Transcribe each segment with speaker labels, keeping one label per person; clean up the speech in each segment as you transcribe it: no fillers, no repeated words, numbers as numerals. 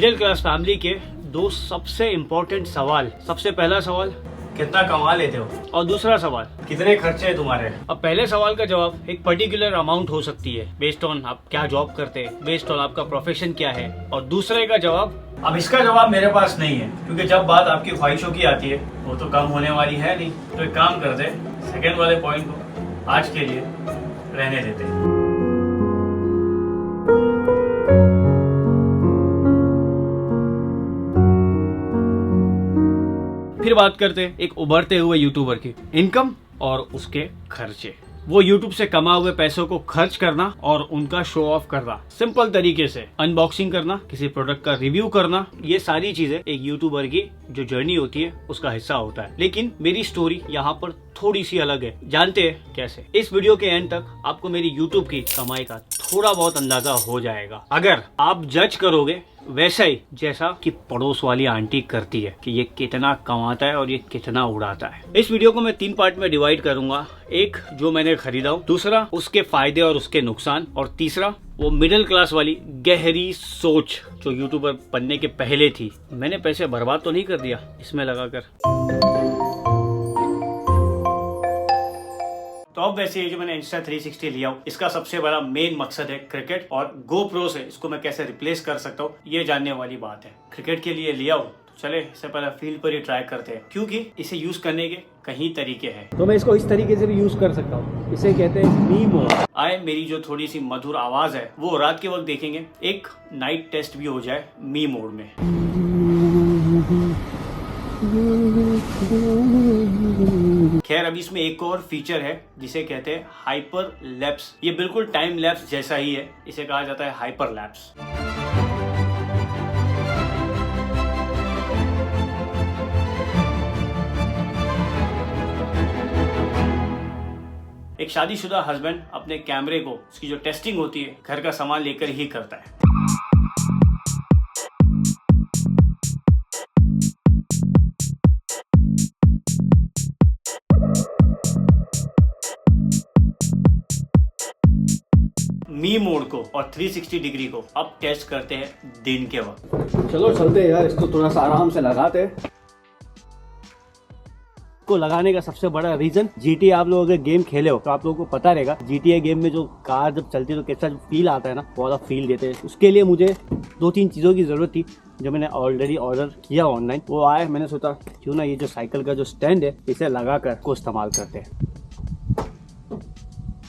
Speaker 1: Middle class family के दो सबसे इम्पोर्टेंट सवाल। सबसे पहला सवाल, कितना कमा लेते हो, और दूसरा सवाल, कितने खर्चे हैं तुम्हारे। अब पहले सवाल का जवाब एक पर्टिकुलर अमाउंट हो सकती है बेस्ड ऑन आप क्या जॉब करते हैं, बेस्ड ऑन आपका प्रोफेशन क्या है। और दूसरे का जवाब, अब इसका जवाब मेरे पास नहीं है, क्योंकि जब बात आपकी ख्वाहिशों की आती है वो तो कम होने वाली है नहीं। तो एक काम करते, सेकेंड वाले पॉइंट को आज के लिए रहने देते हैं। फिर बात करते हैं एक उभरते हुए यूट्यूबर की इनकम और उसके खर्चे। वो यूट्यूब से कमा हुए पैसों को खर्च करना और उनका शो ऑफ करना, सिंपल तरीके से अनबॉक्सिंग करना, किसी प्रोडक्ट का रिव्यू करना, ये सारी चीजें एक यूट्यूबर की जो जर्नी होती है उसका हिस्सा होता है। लेकिन मेरी स्टोरी यहाँ पर थोड़ी सी अलग है। जानते हैं कैसे? इस वीडियो के एंड तक आपको मेरी यूट्यूब की कमाई का थोड़ा बहुत अंदाजा हो जाएगा, अगर आप जज करोगे वैसा ही जैसा कि पड़ोस वाली आंटी करती है कि ये कितना कमाता है और ये कितना उड़ाता है। इस वीडियो को मैं 3 पार्ट में डिवाइड करूंगा। एक, जो मैंने खरीदा हूं, दूसरा उसके फायदे और उसके नुकसान, और तीसरा वो मिडिल क्लास वाली गहरी सोच जो यूट्यूबर बनने के पहले थी। मैंने पैसे बर्बाद तो नहीं कर दिया इसमें लगाकर। तो अब वैसे ये जो मैंने Insta360 लिया हूँ, इसका सबसे बड़ा मेन मकसद है क्रिकेट, और GoPro से इसको मैं कैसे रिप्लेस कर सकता हूँ ये जानने वाली बात है। क्रिकेट के लिए लिया हूँ तो चले इससे पहले फील्ड पर ही ट्राई करते हैं, क्योंकि इसे यूज करने के कई तरीके हैं। तो मैं इसको इस तरीके से भी यूज कर सकता हूँ, इसे कहते हैं मी मोड। आए मेरी जो थोड़ी सी मधुर आवाज है वो रात के वक्त देखेंगे, एक नाइट टेस्ट भी हो जाए मी मोड में। खैर अभी इसमें एक और फीचर है जिसे कहते हैं हाइपर लैप्स। ये बिल्कुल टाइम लैप्स जैसा ही है, इसे कहा जाता है हाइपर लैप्स। एक शादीशुदा हस्बैंड अपने कैमरे को, इसकी जो टेस्टिंग होती है, घर का सामान लेकर ही करता है। मी मोड को और 360 डिग्री को अब टेस्ट करते हैं दिन के वक्त। चलो चलते हैं यार, इसको थोड़ा सा आराम से लगाते हैं। को लगाने का सबसे बड़ा रीजन, GTA आप लोग अगर गेम खेले हो तो आप लोगों को पता रहेगा, GTA गेम में जो कार जब चलती है तो कैसा फील आता है ना, वो वाला फील देते हैं। उसके लिए मुझे 2-3 चीज़ों की ज़रूरत थी जो मैंने ऑलरेडी ऑर्डर किया ऑनलाइन। वो आए, मैंने सोचा क्यों ना ये जो साइकिल का जो स्टैंड है इसे लगा कर को इस्तेमाल करते हैं।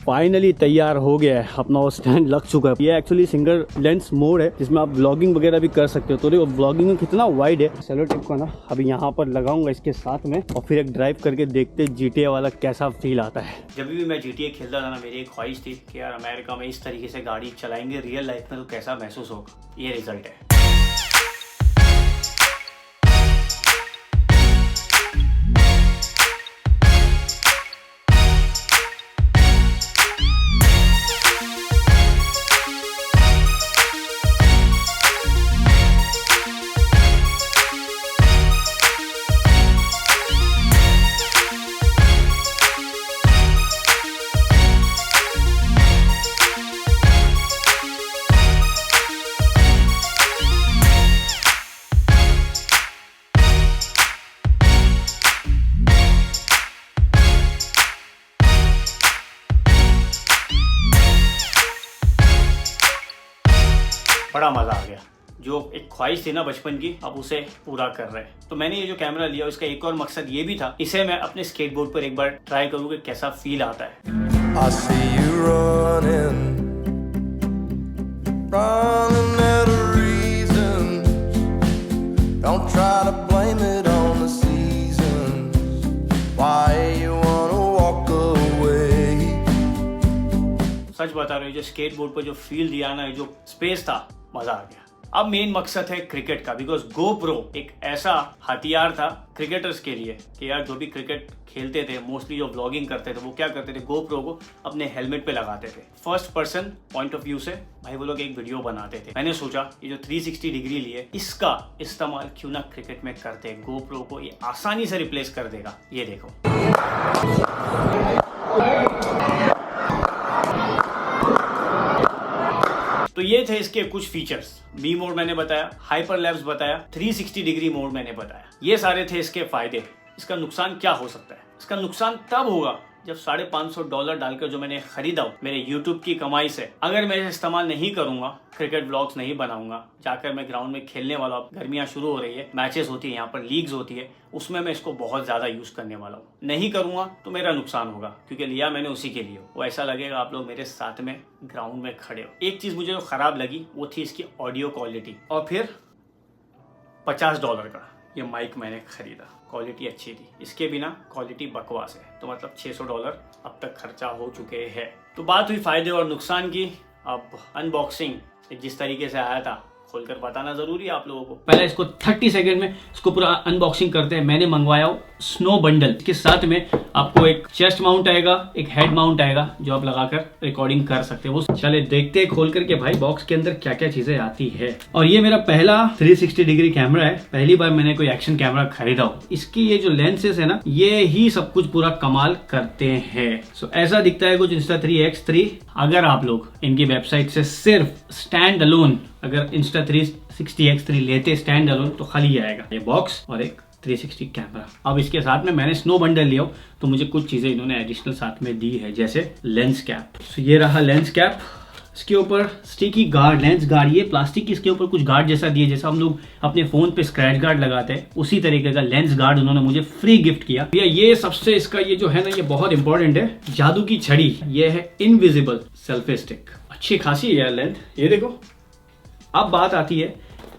Speaker 1: फाइनली तैयार हो गया है अपना वो स्टैंड, लग चुका है। ये एक्चुअली सिंगल लेंस मोड है जिसमें आप व्लॉगिंग वगैरह भी कर सकते हो। तो देखो व्लॉगिंग में कितना वाइड है। सेलो टेप को ना अभी यहाँ पर लगाऊंगा इसके साथ में, और फिर एक ड्राइव करके देखते GTA वाला कैसा फील आता है। जब भी मैं GTA खेलता था ना, मेरी एक ख्वाहिश थी कि यार अमेरिका में इस तरीके से गाड़ी चलाएंगे रियल लाइफ में तो कैसा महसूस होगा। ये रिजल्ट है। बड़ा मजा आ गया। जो एक ख्वाहिश थी ना बचपन की, अब उसे पूरा कर रहे हैं। तो मैंने ये जो कैमरा लिया उसका एक और मकसद ये भी था, इसे मैं अपने स्केटबोर्ड पर एक बार ट्राई करूँ कि कैसा फील आता है। I see you running, running out of reasons. Don't try to blame it on the seasons. Why you wanna walk away? सच बता रहा हूँ, जो स्केटबोर्ड पर जो फील दिया ना, जो स्पेस था, मजा आ गया। अब मेन मकसद है क्रिकेट का, बिकॉज GoPro एक ऐसा हथियार था क्रिकेटर्स के लिए कि यार जो भी क्रिकेट खेलते थे, मोस्टली जो व्लॉगिंग करते थे, वो क्या करते थे, GoPro को अपने हेलमेट पे लगाते थे। First person point of view से भाई वो लोग एक वीडियो बनाते थे। मैंने सोचा ये जो 360 डिग्री लिए, इसका इस्तेमाल क्यों ना क्रिकेट में करते हैं। GoPro को ये आसानी से रिप्लेस कर देगा। ये देखो, तो ये थे इसके कुछ फीचर्स। मी मोड मैंने बताया, हाइपर लैप्स बताया, 360 डिग्री मोड मैंने बताया। ये सारे थे इसके फायदे। इसका नुकसान क्या हो सकता है? इसका नुकसान तब होगा जब $550 डालकर जो मैंने खरीदा मेरे YouTube की कमाई से, अगर मैं इसे इस्तेमाल नहीं करूंगा, क्रिकेट व्लॉग्स नहीं बनाऊंगा, जाकर मैं ग्राउंड में खेलने वाला, गर्मियां शुरू हो रही है, मैचेस होती है, यहाँ पर लीग्स होती है, उसमें मैं इसको बहुत ज्यादा यूज करने वाला हूँ। नहीं करूंगा तो मेरा नुकसान होगा, क्योंकि लिया मैंने उसी के लिए। वो ऐसा लगेगा आप लोग मेरे साथ में ग्राउंड में खड़े हो। एक चीज मुझे जो खराब लगी वो थी इसकी ऑडियो क्वालिटी। और फिर $50 का ये माइक मैंने खरीदा, क्वालिटी अच्छी थी। इसके बिना क्वालिटी बकवास है, तो मतलब $600 अब तक खर्चा हो चुके हैं। तो बात हुई फायदे और नुकसान की। अब अनबॉक्सिंग जिस तरीके से आया था खोलकर बताना जरूरी है आप लोगों को। पहले इसको 30 सेकंड में इसको पूरा अनबॉक्सिंग करते हैं। मैंने मंगवाया स्नो बंडल, के साथ में आपको एक चेस्ट माउंट आएगा, एक हेड माउंट आएगा, जो आप लगाकर रिकॉर्डिंग कर सकते हो। चले देखते हैं खोल करके भाई बॉक्स के अंदर क्या क्या चीजें आती है। और ये मेरा पहला 360 डिग्री कैमरा है। पहली बार मैंने कोई एक्शन कैमरा खरीदा हो। इसकी ये जो लेंसेज है ना, ये ही सब कुछ पूरा कमाल करते हैं। सो ऐसा दिखता है कुछ Insta3X3। अगर आप लोग इनकी वेबसाइट से सिर्फ स्टैंड अलोन अगर Insta360X3 लेते स्टैंड अलोन, तो खाली आएगा ये बॉक्स और एक 360 कैमरा। अब इसके साथ में मैंने स्नो बंडल लिया, तो मुझे कुछ चीजें इन्होंने एडिशनल साथ में दी है, जैसे लेंस कैप। तो ये रहा लेंस कैप। इसके ऊपर स्टिकी गार्ड, लेंस गार्ड, ये प्लास्टिक की इसके ऊपर कुछ गार्ड जैसा दिए, जैसा हम लोग अपने फोन पे स्क्रैच गार्ड लगाते हैं, उसी तरीके का लेंस गार्ड उन्होंने मुझे फ्री गिफ्ट किया। ये सबसे इसका ये जो है ना, ये बहुत इंपॉर्टेंट है, जादू की छड़ी। ये है इनविजिबल सेल्फी स्टिक। अच्छी खासी है लेंथ, ये देखो। अब बात आती है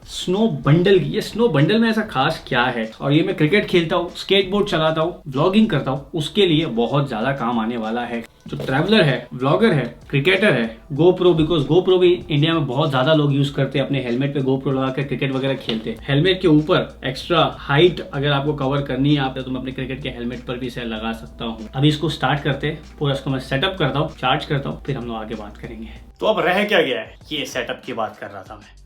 Speaker 1: स्नो बंडल की। ये स्नो बंडल में ऐसा खास क्या है? और ये मैं क्रिकेट खेलता हूँ, स्केटबोर्ड चलाता हूँ, व्लॉगिंग करता हूँ, उसके लिए बहुत ज्यादा काम आने वाला है। जो ट्रैवलर है, व्लॉगर है, क्रिकेटर है, गोप्रो, बिकॉज गोप्रो भी इंडिया में बहुत ज्यादा लोग यूज करते हैं। अपने हेलमेट पे गोप्रो लगाकर क्रिकेट वगैरह खेलते हैं। हेलमेट के ऊपर एक्स्ट्रा हाइट अगर आपको कवर करनी है आप, तो मैं अपने क्रिकेट के हेलमेट पर भी इसे लगा सकता हूँ। अभी इसको स्टार्ट करते हैं, पूरा इसको मैं सेटअप करता हूँ, चार्ज करता हूँ, फिर हम लोग आगे बात करेंगे। तो अब रह क्या गया है, ये सेटअप की बात कर रहा था मैं।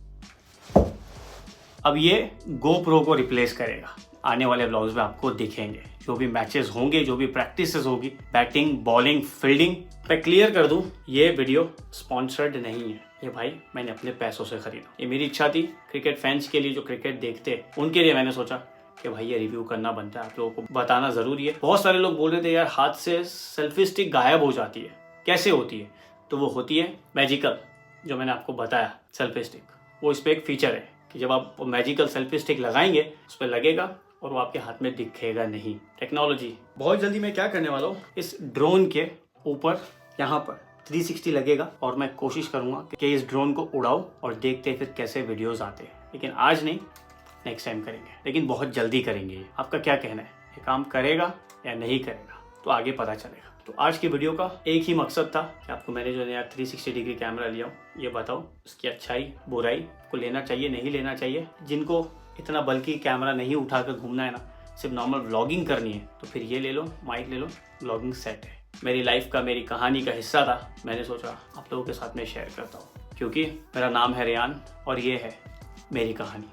Speaker 1: अब ये GoPro को रिप्लेस करेगा। आने वाले व्लॉग्स में आपको दिखेंगे, जो भी मैचेस होंगे, जो भी प्रैक्टिसेस होगी, बैटिंग, बॉलिंग, फील्डिंग। मैं क्लियर कर दूं, ये वीडियो स्पॉन्सर्ड नहीं है। ये भाई मैंने अपने पैसों से खरीदा। ये मेरी इच्छा थी क्रिकेट फैंस के लिए, जो क्रिकेट देखते हैं उनके लिए मैंने सोचा कि भाई ये रिव्यू करना बनता है, आप लोगों को बताना जरूरी है। बहुत सारे लोग बोल रहे थे यार हाथ से सेल्फी स्टिक गायब हो जाती है, कैसे होती है? तो वो होती है मैजिकल, जो मैंने आपको बताया सेल्फी स्टिक। वो इस पर एक फीचर है कि जब आप मैजिकल सेल्फी स्टिक लगाएंगे, उस पर लगेगा और वो आपके हाथ में दिखेगा नहीं। टेक्नोलॉजी बहुत जल्दी। मैं क्या करने वाला हूँ, इस ड्रोन के ऊपर यहाँ पर 360 लगेगा और मैं कोशिश करूंगा कि इस ड्रोन को उड़ाऊं और देखते फिर कैसे वीडियोस आते हैं। लेकिन आज नहीं, नेक्स्ट टाइम करेंगे, लेकिन बहुत जल्दी करेंगे। आपका क्या कहना है, ये काम करेगा या नहीं करेगा? तो आगे पता चलेगा। तो आज की वीडियो का एक ही मकसद था कि आपको मैंने जो नया 360 डिग्री कैमरा लिया हूँ ये बताओ, इसकी अच्छाई बुराई, को लेना चाहिए नहीं लेना चाहिए। जिनको इतना बल्कि कैमरा नहीं उठाकर घूमना है ना, सिर्फ नॉर्मल व्लॉगिंग करनी है, तो फिर ये ले लो, माइक ले लो, व्लॉगिंग सेट है। मेरी लाइफ का, मेरी कहानी का हिस्सा था, मैंने सोचा आप लोगों के साथ में शेयर करता हूँ, क्योंकि मेरा नाम है रेयान और ये है मेरी कहानी।